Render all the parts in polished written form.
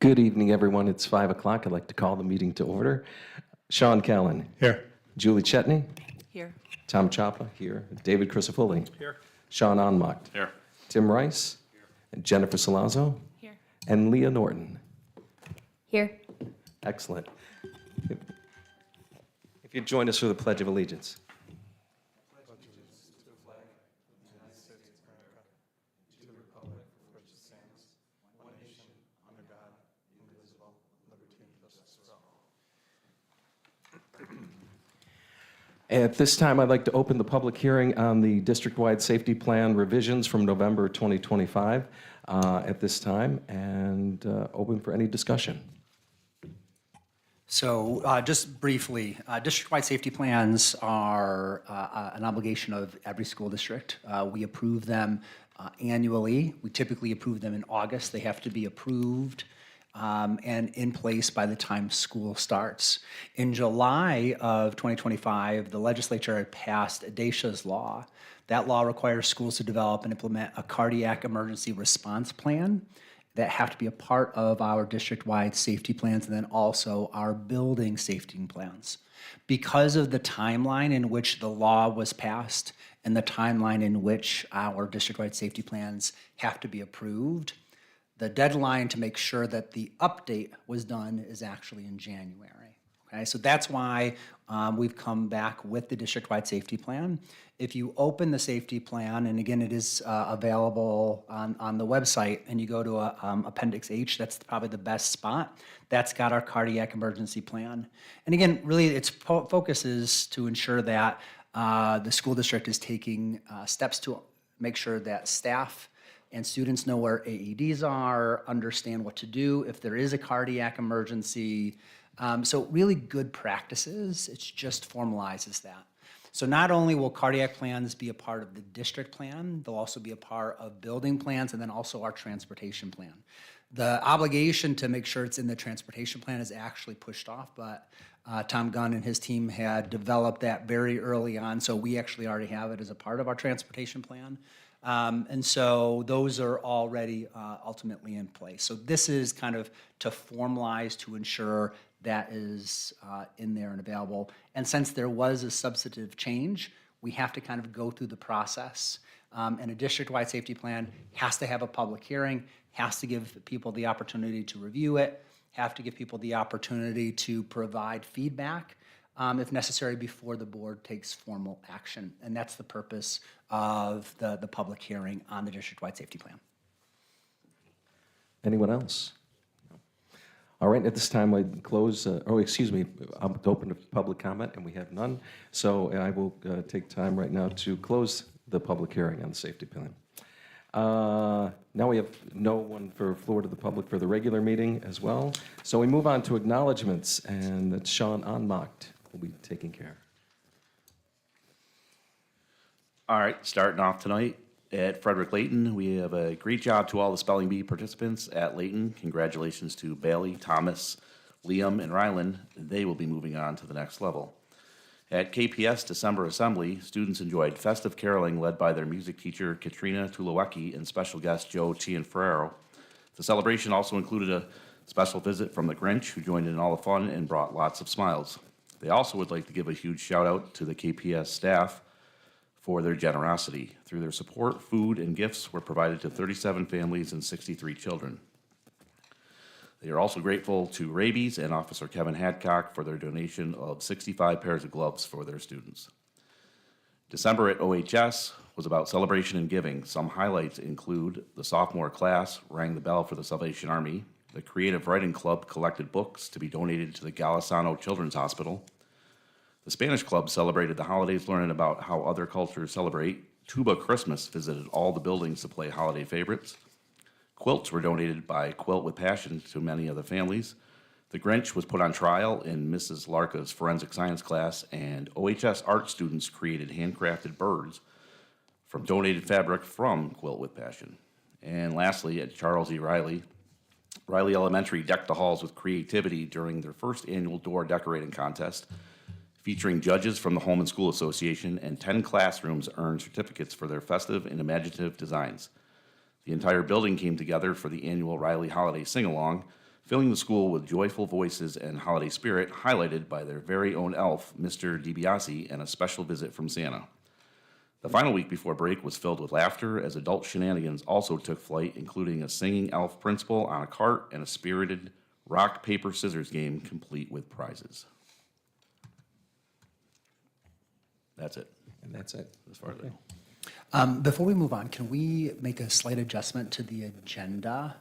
Good evening, everyone. It's 5 o'clock. I'd like to call the meeting to order. Sean Callan. Here. Julie Chetney. Here. Tom Chapa. Here. David Crisafulli. Here. Sean Onmacht. Here. Tim Rice. Here. And Jennifer Salazzo. Here. And Leah Norton. Here. Excellent. If you'd join us for the Pledge of Allegiance. At this time, I'd like to open the public hearing on the district-wide safety plan revisions from November 2025 at this time, and open for any discussion. So just briefly, district-wide safety plans are an obligation of every school district. We approve them annually. We typically approve them in August. They have to be approved and in place by the time school starts. In July of 2025, the legislature had passed Dacia's law. That law requires schools to develop and implement a cardiac emergency response plan that have to be a part of our district-wide safety plans and then also our building safety plans. Because of the timeline in which the law was passed and the timeline in which our district-wide safety plans have to be approved, the deadline to make sure that the update was done is actually in January. Okay, so that's why we've come back with the district-wide safety plan. If you open the safety plan, and again, it is available on the website, and you go to Appendix H, that's probably the best spot. That's got our cardiac emergency plan. And again, really its focus is to ensure that the school district is taking steps to make sure that staff and students know where AEDs are, understand what to do if there is a cardiac emergency. So really good practices, it just formalizes that. So not only will cardiac plans be a part of the district plan, they'll also be a part of building plans and then also our transportation plan. The obligation to make sure it's in the transportation plan is actually pushed off, but Tom Gunn and his team had developed that very early on, so we actually already have it as a part of our transportation plan. And so those are already ultimately in place. So this is kind of to formalize to ensure that is in there and available. And since there was a substantive change, we have to kind of go through the process. And a district-wide safety plan has to have a public hearing, has to give people the opportunity to review it, have to give people the opportunity to provide feedback if necessary before the board takes formal action. And that's the purpose of the public hearing on the district-wide safety plan. Anyone else? All right, at this time, I close, I'll open to public comment, and we have none. So I will take time right now to close the public hearing on the safety plan. Now we have no one for floor to the public for the regular meeting as well. So we move on to acknowledgements, and that's Sean Onmacht will be taking care. All right, starting off tonight at Frederick Layton, we have a great job to all the Spelling Bee participants at Layton. Congratulations to Bailey, Thomas, Liam, and Rylan. They will be moving on to the next level. At KPS December Assembly, students enjoyed festive caroling led by their music teacher, Katrina Tulawecki, and special guest Joe Cianfrero. The celebration also included a special visit from the Grinch, who joined in all the fun and brought lots of smiles. They also would like to give a huge shout out to the KPS staff for their generosity. Through their support, food and gifts were provided to 37 families and 63 children. They are also grateful to Rabies and Officer Kevin Hadcock for their donation of 65 pairs of gloves for their students. December at OHS was about celebration and giving. Some highlights include the sophomore class rang the bell for the Salvation Army. The Creative Writing Club collected books to be donated to the Golisano Children's Hospital. The Spanish Club celebrated the holidays, learning about how other cultures celebrate. Tuba Christmas visited all the buildings to play holiday favorites. Quilts were donated by Quilt with Passion to many of the families. The Grinch was put on trial in Mrs. Larka's forensic science class, and OHS art students created handcrafted birds from donated fabric from Quilt with Passion. And lastly, at Charles E. Riley Elementary decked the halls with creativity during their first annual door decorating contest, featuring judges from the Home and School Association, and 10 classrooms earned certificates for their festive and imaginative designs. The entire building came together for the annual Riley Holiday Sing-Along, filling the school with joyful voices and holiday spirit, highlighted by their very own elf, Mr. DiBiase, and a special visit from Santa. The final week before break was filled with laughter as adult shenanigans also took flight, including a singing elf principal on a cart and a spirited rock, paper, scissors game complete with prizes. That's it, And that's it. as far as I know. Before we move on, can we make a slight adjustment to the agenda?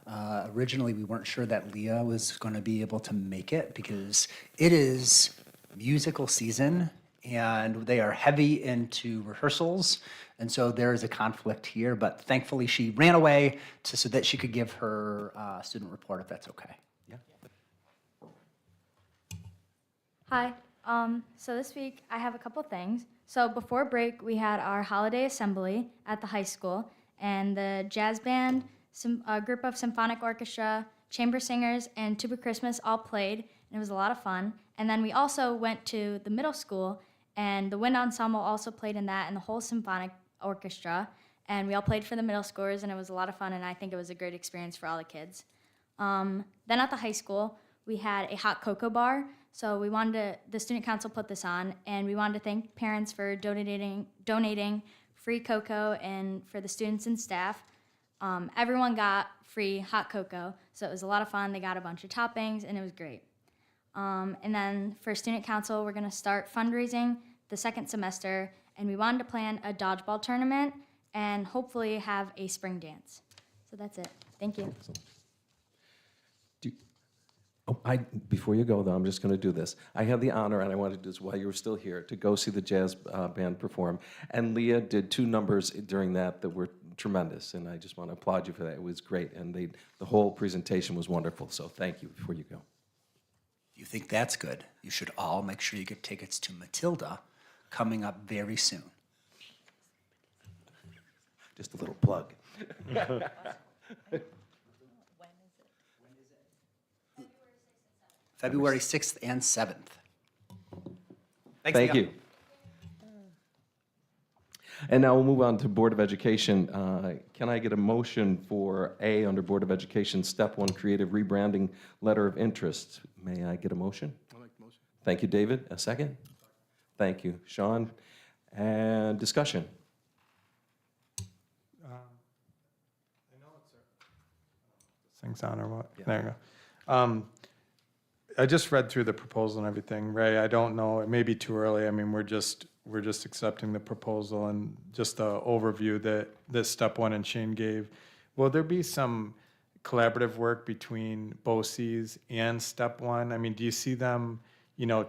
Originally, we weren't sure that Leah was going to be able to make it because it is musical season and they are heavy into rehearsals. And so there is a conflict here, but thankfully she ran away so that she could give her student report if that's okay. Yeah. Hi. So this week I have a couple things. So before break, we had our holiday assembly at the high school, and the jazz band, a group of symphonic orchestra, chamber singers, and Tuba Christmas all played, and it was a lot of fun. And then we also went to the middle school, and the wind ensemble also played in that, and the whole symphonic orchestra. And we all played for the middle schoolers, and it was a lot of fun, and I think it was a great experience for all the kids. Then at the high school, we had a hot cocoa bar. So the student council put this on, and we wanted to thank parents for donating free cocoa and for the students and staff. Everyone got free hot cocoa, so it was a lot of fun. They got a bunch of toppings, and it was great. And then for student council, we're going to start fundraising the second semester, and we wanted to plan a dodgeball tournament and hopefully have a spring dance. So that's it. Thank you. Before you go, though, I'm just going to do this. I had the honor, and I wanted to do this while you were still here, to go see the jazz band perform. And Leah did 2 numbers during that were tremendous, and I just want to applaud you for that. It was great, and the whole presentation was wonderful, so thank you before you go. If you think that's good, you should all make sure you get tickets to Matilda coming up very soon. Just a little plug. February 6th and 7th. Thanks, Thank Leah. you. And now we'll move on to Board of Education. Can I get a motion for A, under Board of Education, Step 1, Creative Rebranding Letter of Interest? May I get a motion? I like the motion. Thank you, David. A second? Thank you, Sean. And discussion? I know it's this thing's on or what? Yeah. There you go. I just read through the proposal and everything. Ray, I don't know, it may be too early. I mean, we're just accepting the proposal and just the overview that Step 1 and Shane gave. Will there be some collaborative work between BOCES and Step 1? I mean, do you see them,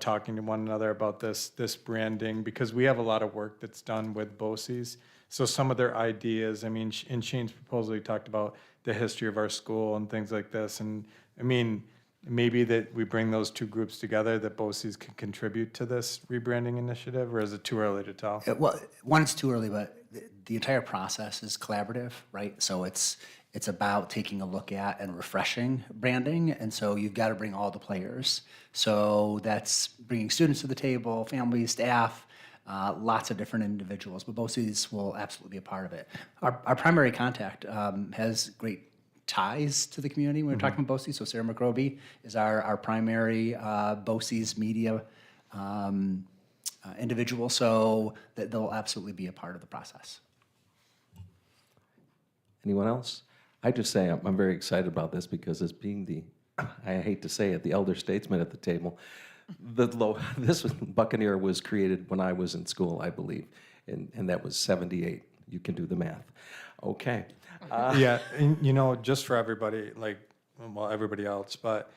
talking to one another about this branding? Because we have a lot of work that's done with BOCES. So some of their ideas, I mean, in Shane's proposal, he talked about the history of our school and things like this. And I mean, maybe that we bring those 2 groups together, that BOCES can contribute to this rebranding initiative, or is it too early to tell? Well, one, it's too early, but the entire process is collaborative, right? So it's about taking a look at and refreshing branding, and so you've got to bring all the players. So that's bringing students to the table, families, staff, lots of different individuals, but BOCES will absolutely be a part of it. Our primary contact has great ties to the community when we're talking about BOCES. So Sarah McRoby is our primary BOCES media individual, so that they'll absolutely be a part of the process. Anyone else? I just say I'm very excited about this because as being I hate to say it, the elder statesman at the table, this Buccaneer was created when I was in school, I believe, and that was 78. You can do the math. Okay. Yeah, and, just for everybody, everybody else, but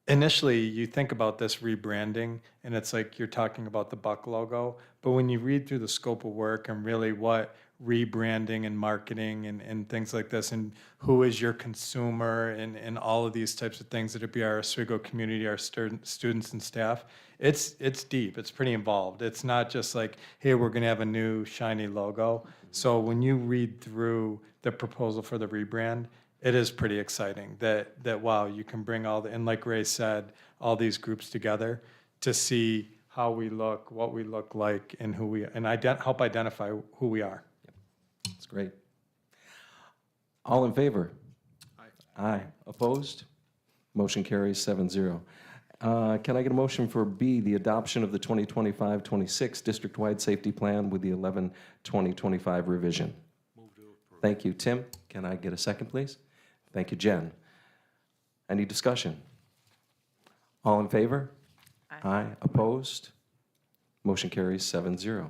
initially you think about this rebranding and it's like you're talking about the Buck logo, but when you read through the scope of work and really what rebranding and marketing and things like this, and who is your consumer and all of these types of things that would be our Oswego community, our students and staff, it's deep, it's pretty involved. It's not just like, hey, we're gonna have a new shiny logo. So when you read through the proposal for the rebrand, it is pretty exciting that wow, you can bring and like Ray said, all these groups together to see how we look, what we look like, and help identify who we are. That's great. All in favor? Aye. Opposed? Motion carries 7-0. Can I get a motion for B, the adoption of the 2025-26 district-wide safety plan with the 11-2025 revision? Thank you, Tim. Can I get a second, please? Thank you, Jen. Any discussion? All in favor? Aye. Opposed? Motion carries 7-0.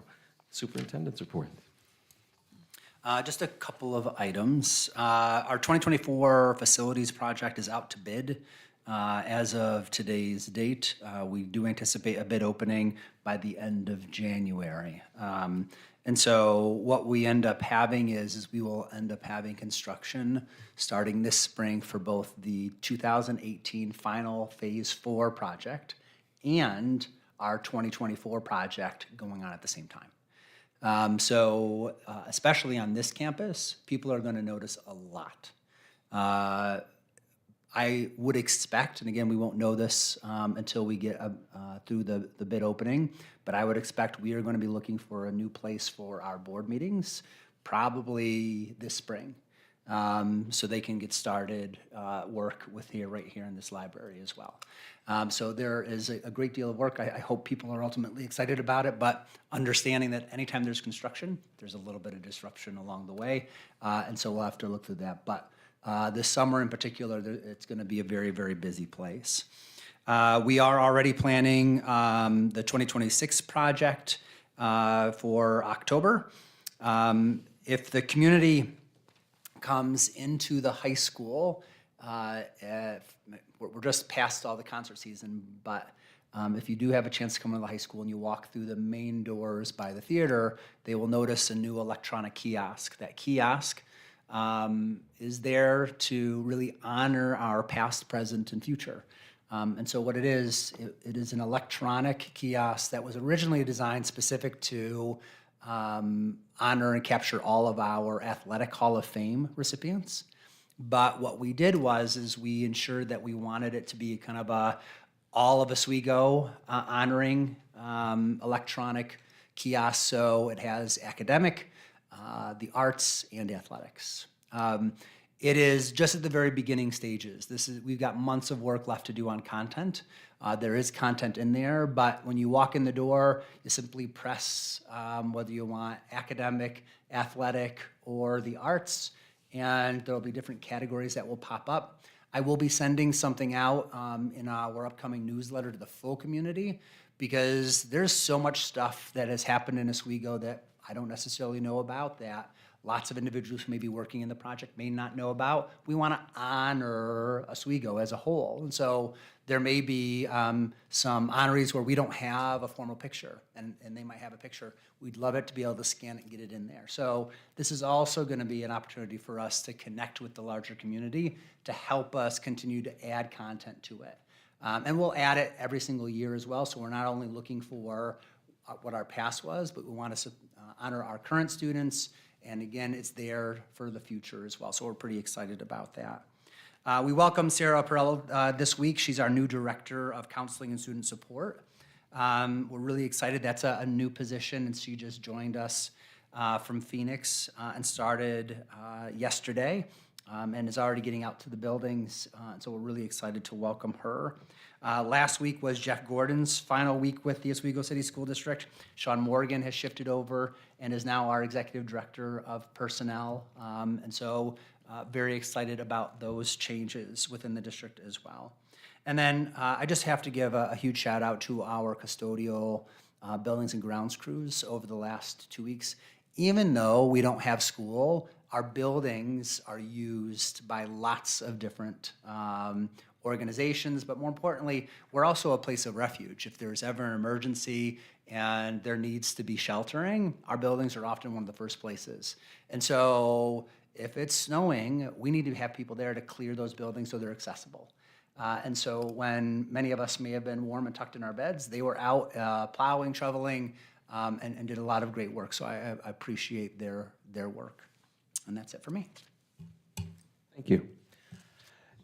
Superintendent's report. Just a couple of items. Our 2024 facilities project is out to bid. As of today's date, we do anticipate a bid opening by the end of January. And so what we end up having is we will end up having construction starting this spring for both the 2018 final Phase 4 project and our 2024 project going on at the same time. So especially on this campus, people are going to notice a lot. I would expect, and again, we won't know this until we get through the bid opening, but I would expect we are going to be looking for a new place for our board meetings, probably this spring, so they can get started work right here in this library as well. So there is a great deal of work. I hope people are ultimately excited about it, but understanding that anytime there's construction, there's a little bit of disruption along the way, and so we'll have to look through that. But this summer in particular, it's going to be a very, very busy place. We are already planning the 2026 project for October. If the community comes into the high school, we're just past all the concert season, but if you do have a chance to come into the high school and you walk through the main doors by the theater, they will notice a new electronic kiosk. That kiosk is there to really honor our past, present, and future. And so what it is an electronic kiosk that was originally designed specific to honor and capture all of our Athletic Hall of Fame recipients. But what we did is we ensured that we wanted it to be kind of a all of Oswego honoring electronic kiosk. So it has academic, the arts, and athletics. It is just at the very beginning stages. We've got months of work left to do on content. There is content in there, but when you walk in the door, you simply press whether you want academic, athletic, or the arts, and there'll be different categories that will pop up. I will be sending something out in our upcoming newsletter to the full community because there's so much stuff that has happened in Oswego that I don't necessarily know about, that lots of individuals who may be working in the project may not know about. We want to honor Oswego as a whole. And so there may be some honorees where we don't have a formal picture, and they might have a picture. We'd love it to be able to scan it and get it in there. So this is also going to be an opportunity for us to connect with the larger community to help us continue to add content to it. And we'll add it every single year as well. So we're not only looking for what our past was, but we want to honor our current students. And again, it's there for the future as well. So we're pretty excited about that. We welcome Sarah Perello this week. She's our new Director of Counseling and Student Support. We're really excited. That's a new position, and she just joined us from Phoenix and started yesterday and is already getting out to the buildings. So we're really excited to welcome her. Last week was Jeff Gordon's final week with the Oswego City School District. Sean Morgan has shifted over and is now our Executive Director of Personnel. And so very excited about those changes within the district as well. And then I just have to give a huge shout out to our custodial buildings and grounds crews over the last 2 weeks. Even though we don't have school, our buildings are used by lots of different organizations, but more importantly, we're also a place of refuge. If there's ever an emergency and there needs to be sheltering, our buildings are often one of the first places. And so if it's snowing, we need to have people there to clear those buildings so they're accessible. And so when many of us may have been warm and tucked in our beds, they were out plowing, shoveling, and did a lot of great work. So I appreciate their work. And that's it for me. Thank you.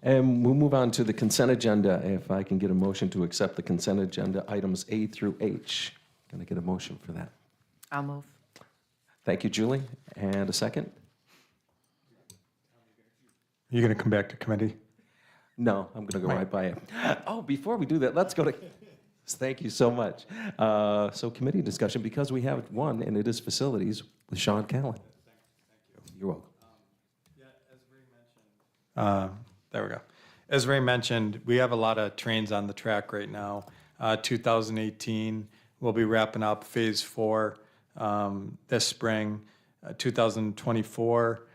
And we'll move on to the consent agenda. If I can get a motion to accept the consent agenda, items A through H. Can I get a motion for that? I'll move. Thank you, Julie. And a second? You're going to come back to committee? No, I'm going to go right by it. Oh, before we do that, let's go to, thank you so much. So committee discussion, because we have one, and it is facilities with Sean Callan. You're welcome. There we go. As Ray mentioned, we have a lot of trains on the track right now. 2018, we'll be wrapping up Phase 4 this spring. 2024,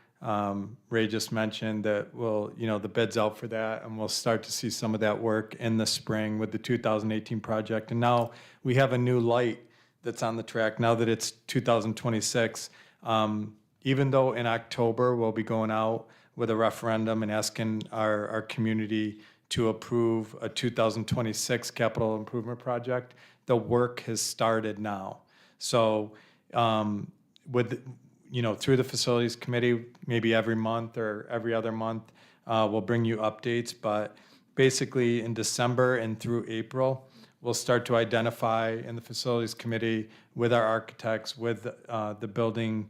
Ray just mentioned that the bid's out for that, and we'll start to see some of that work in the spring with the 2018 project. And now we have a new light that's on the track now that it's 2026. Even though in October we'll be going out with a referendum and asking our community to approve a 2026 capital improvement project, the work has started now. So through the facilities committee, maybe every month or every other month, we'll bring you updates. But basically in December and through April, we'll start to identify in the facilities committee with our architects, with the building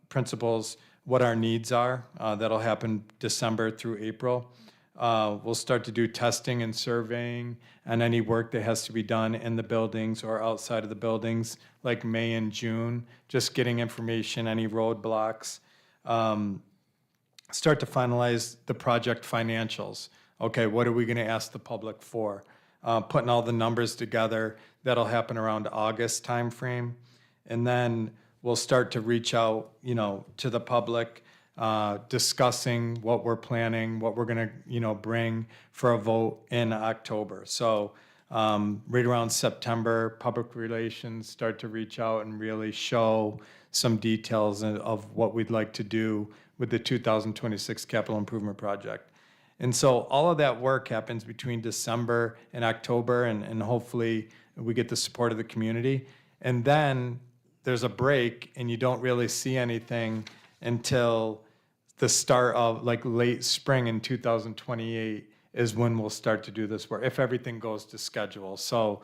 principals, what our needs are. That'll happen December through April. We'll start to do testing and surveying and any work that has to be done in the buildings or outside of the buildings, like May and June, just getting information, any roadblocks. Start to finalize the project financials. Okay, what are we gonna ask the public for? Putting all the numbers together, that'll happen around August timeframe. And then we'll start to reach out, to the public, discussing what we're planning, what we're gonna, bring for a vote in October. So right around September, public relations start to reach out and really show some details of what we'd like to do with the 2026 capital improvement project. And so all of that work happens between December and October, and hopefully we get the support of the community. And then there's a break, and you don't really see anything until the start of late spring in 2028 is when we'll start to do this work, if everything goes to schedule. So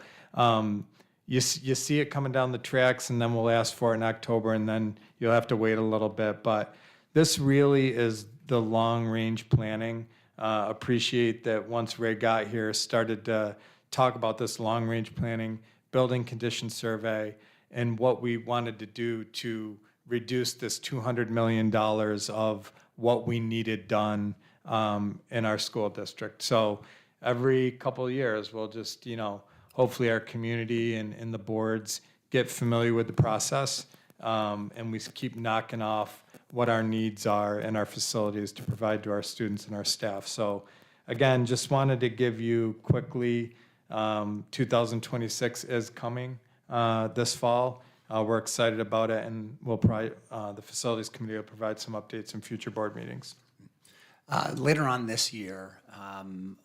you see it coming down the tracks, and then we'll ask for it in October, and then you'll have to wait a little bit. But this really is the long-range planning. Appreciate that once Ray got here, started to talk about this long-range planning, building condition survey, and what we wanted to do to reduce this $200 million of what we needed done in our school district. So every couple of years, we'll just, hopefully our community and the boards get familiar with the process, and we keep knocking off what our needs are in our facilities to provide to our students and our staff. So again, just wanted to give you quickly, 2026 is coming this fall. We're excited about it, and we'll probably, the facilities committee will provide some updates in future board meetings. Later on this year,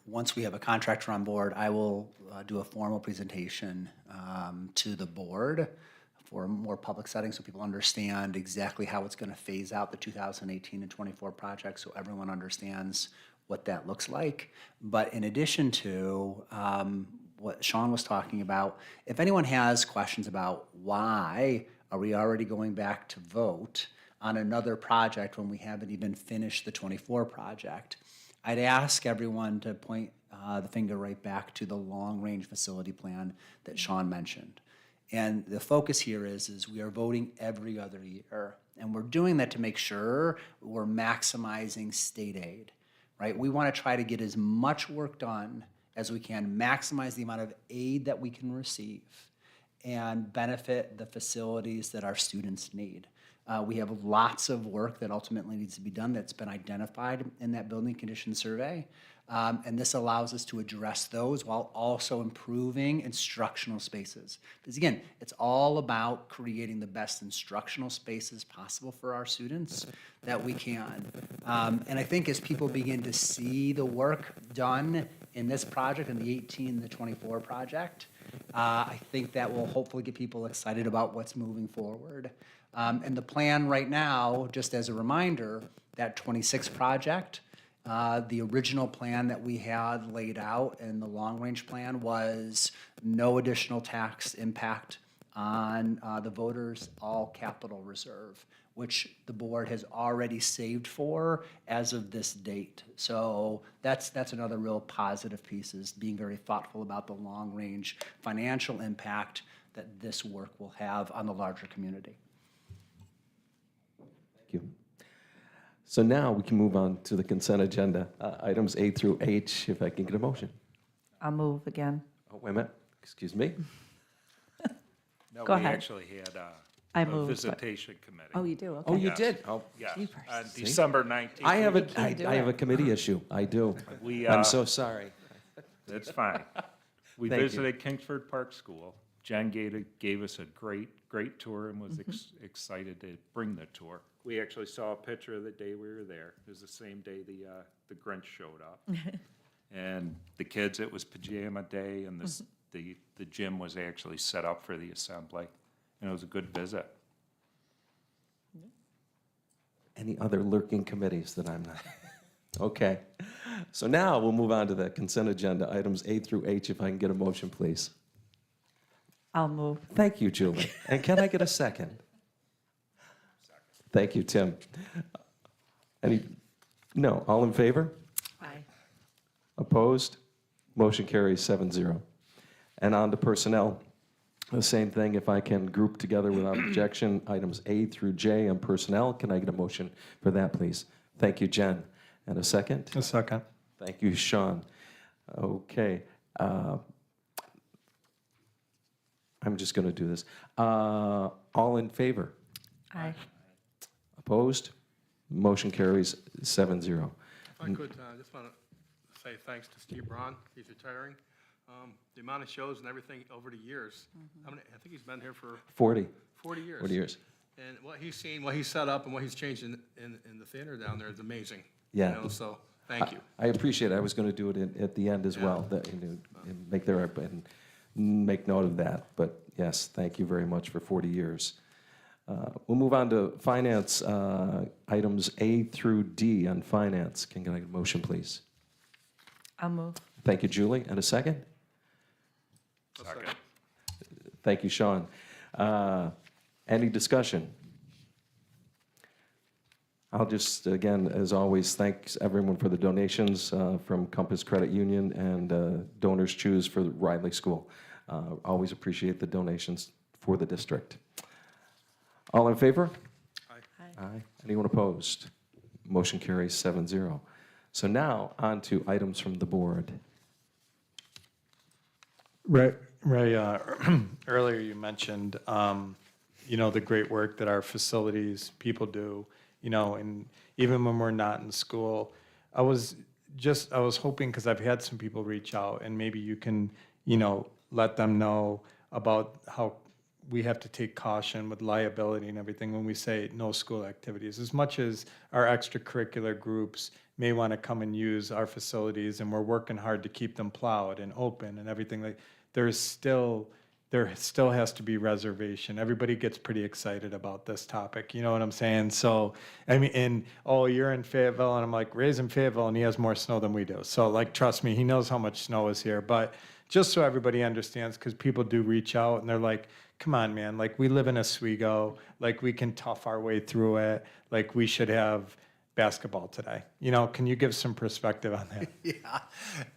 once we have a contractor on board, I will do a formal presentation to the board for more public settings so people understand exactly how it's going to phase out the 2018 and 24 project, so everyone understands what that looks like. But in addition to what Sean was talking about, if anyone has questions about why are we already going back to vote on another project when we haven't even finished the 24 project, I'd ask everyone to point the finger right back to the long-range facility plan that Sean mentioned. And the focus here is we are voting every other year, and we're doing that to make sure we're maximizing state aid, right? We want to try to get as much work done as we can, maximize the amount of aid that we can receive, and benefit the facilities that our students need. We have lots of work that ultimately needs to be done that's been identified in that building condition survey. And this allows us to address those while also improving instructional spaces. Because again, it's all about creating the best instructional spaces possible for our students that we can. And I think as people begin to see the work done in this project, in the 18 and the 24 project, I think that will hopefully get people excited about what's moving forward. And the plan right now, just as a reminder, that 26 project, the original plan that we had laid out in the long-range plan was no additional tax impact on the voters, all capital reserve, which the board has already saved for as of this date. So that's another real positive piece, is being very thoughtful about the long-range financial impact that this work will have on the larger community. Thank you. So now we can move on to the consent agenda, items A through H, if I can get a motion. I'll move again. Oh, wait a minute, excuse me. No, Go we ahead. actually had I a moved, but- visitation committee. Oh, you do? Okay. Oh, you did? Oh, Yeah, Jeepers. on December 19th. I have can't do I have a it. committee issue, I do. We, I'm so sorry. That's fine. We Thank you. visited Kingsford Park School. Jen gave us a great tour and was excited to bring the tour. We actually saw a picture of the day we were there. It was the same day the Grinch showed up. And the kids, it was pajama day, and the gym was actually set up for the assembly. And it was a good visit. Any other lurking committees that I'm not? Okay. So now we'll move on to the consent agenda, items A through H, if I can get a motion, please. I'll move. Thank you, Julie. And can I get a second? Thank you, Tim. No, all in favor? Aye. Opposed? Motion carries 7-0. And on to personnel. The same thing, if I can group together without objection, items A through J on personnel. Can I get a motion for that, please? Thank you, Jen. And a second? A second. Thank you, Sean. Okay. I'm just going to do this. All in favor? Aye. Opposed? Motion carries 7-0. If I could, I just want to say thanks to Steve Braun, he's retiring. The amount of shows and everything over the years, I think he's been here for 40 40 years. years. And what he's seen, what he's set up, and what he's changed in the theater down there is amazing. Yeah. You know, so, thank you. I appreciate it. I was going to do it at the end as Yeah. well, and make note of that. But yes, thank you very much for 40 years. We'll move on to finance, items A through D on finance. Can I get a motion, please? I'll move. Thank you, Julie. And a second? Second. Thank you, Sean. Any discussion? I'll just, again, as always, thanks everyone for the donations from Compass Credit Union and Donors Choose for Riley School. Always appreciate the donations for the district. All in favor? Aye. Aye. Anyone opposed? Motion carries 7-0. So now, on to items from the board. Ray, earlier you mentioned, the great work that our facilities people do, and even when we're not in school. I was hoping, because I've had some people reach out, and maybe you can, let them know about how we have to take caution with liability and everything when we say no school activities. As much as our extracurricular groups may want to come and use our facilities, and we're working hard to keep them plowed and open and everything, there still has to be reservation. Everybody gets pretty excited about this topic, you know what I'm saying? So, you're in Fayetteville, and I'm like, Ray's in Fayetteville, and he has more snow than we do. So, trust me, he knows how much snow is here. But just so everybody understands, because people do reach out, and they're like, come on, man, we live in Oswego, we can tough our way through it, we should have basketball today. Can you give some perspective on that?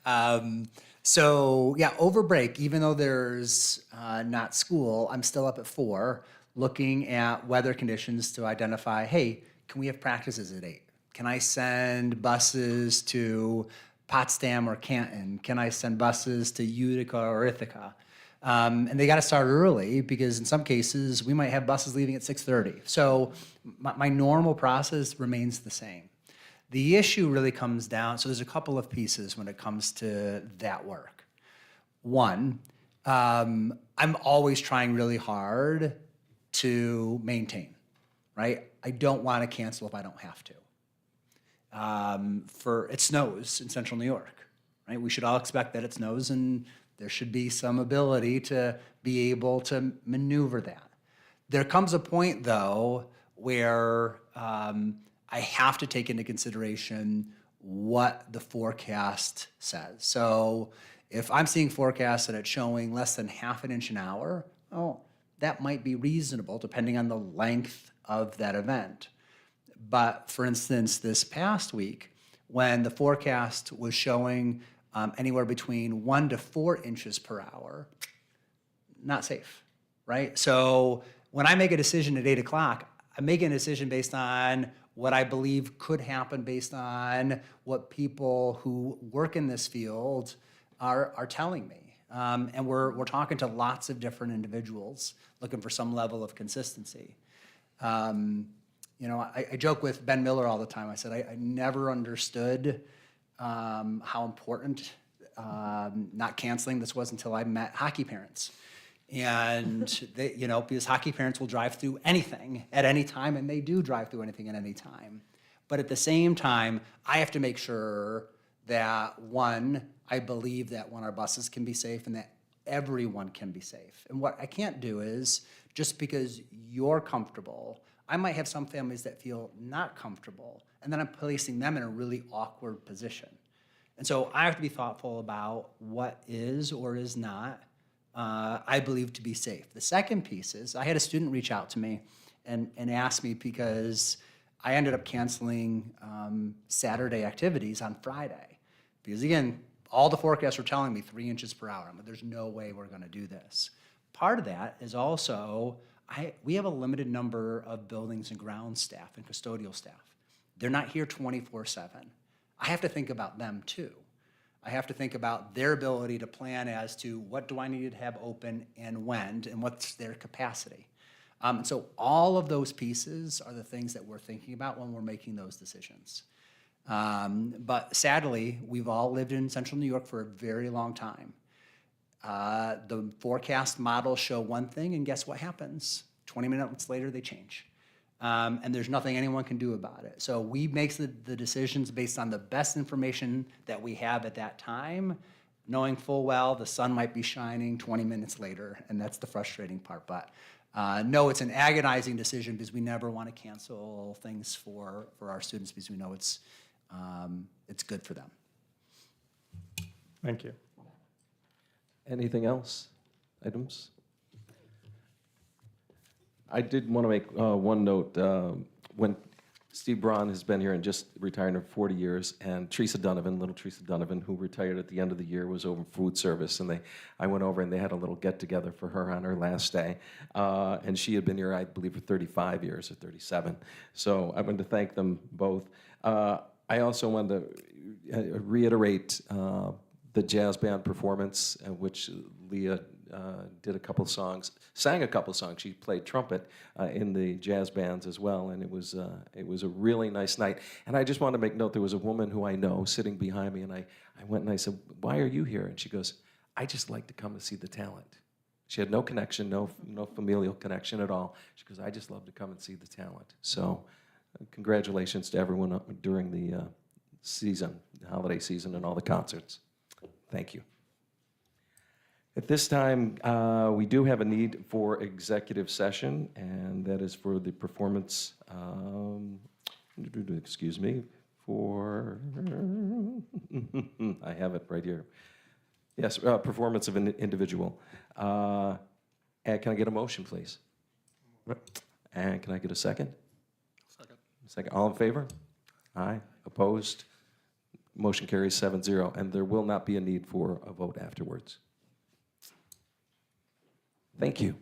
Yeah. So over break, even though there's not school, I'm still up at 4 looking at weather conditions to identify, hey, can we have practices at 8? Can I send buses to Potsdam or Canton? Can I send buses to Utica or Ithaca? And they got to start early, because in some cases we might have buses leaving at 6:30. So my normal process remains the same. The issue really comes down, so there's a couple of pieces when it comes to that work. One, I'm always trying really hard to maintain, right? I don't want to cancel if I don't have to. It snows in central New York, right? We should all expect that it snows, and there should be some ability to be able to maneuver that. There comes a point, though, where I have to take into consideration what the forecast says. So if I'm seeing forecasts that it's showing less than half an inch an hour, that might be reasonable depending on the length of that event. But for instance, this past week, when the forecast was showing anywhere between 1 to 4 inches per hour, not safe, right? So when I make a decision at 8 o'clock, I'm making a decision based on what I believe could happen, based on what people who work in this field are telling me. And we're talking to lots of different individuals looking for some level of consistency. You know, I joke with Ben Miller all the time. I said, I never understood how important not canceling this was until I met hockey parents. And they, you know, because hockey parents will drive through anything at any time, and they do drive through anything at any time. But at the same time, I have to make sure that, one, I believe that one, our buses can be safe and that everyone can be safe. And what I can't do is, just because you're comfortable, I might have some families that feel not comfortable, and then I'm placing them in a really awkward position. And so I have to be thoughtful about what is or is not I believe to be safe. The second piece is, I had a student reach out to me and ask me, because I ended up canceling Saturday activities on Friday. Because again, all the forecasts were telling me 3 inches per hour. I'm like, there's no way we're gonna do this. Part of that is also, we have a limited number of buildings and grounds staff and custodial staff. They're not here 24/7. I have to think about them too. I have to think about their ability to plan as to what do I need to have open and when, and what's their capacity. So all of those pieces are the things that we're thinking about when we're making those decisions. But sadly, we've all lived in central New York for a very long time. The forecast models show one thing, and guess what happens? 20 minutes later, they change. And there's nothing anyone can do about it. So we make the decisions based on the best information that we have at that time, knowing full well the sun might be shining 20 minutes later, and that's the frustrating part. But no, it's an agonizing decision, because we never want to cancel things for our students, because we know it's good for them. Thank you. Anything else? Items? I did want to make one note. When Steve Braun has been here and just retired for 40 years, and Teresa Donovan, little Teresa Donovan, who retired at the end of the year, was over food service, and I went over and they had a little get-together for her on her last day. And she had been here, I believe, for 35 years or 37. So I wanted to thank them both. I also wanted to reiterate the jazz band performance, which Leah did a couple songs, sang a couple songs. She played trumpet in the jazz bands as well, and it was a really nice night. And I just want to make note, there was a woman who I know sitting behind me, and I went and I said, "Why are you here?" And she goes, "I just like to come to see the talent." She had no connection, no familial connection at all. She goes, "I just love to come and see the talent." So congratulations to everyone during the season, the holiday season, and all the concerts. Thank you. At this time, we do have a need for executive session, and that is for the performance, excuse me, for, I have it right here. Yes, performance of an individual. And can I get a motion, please? And can I get a second? Second. Second. All in favor? Aye. Opposed? Motion carries 7-0, and there will not be a need for a vote afterwards. Thank you.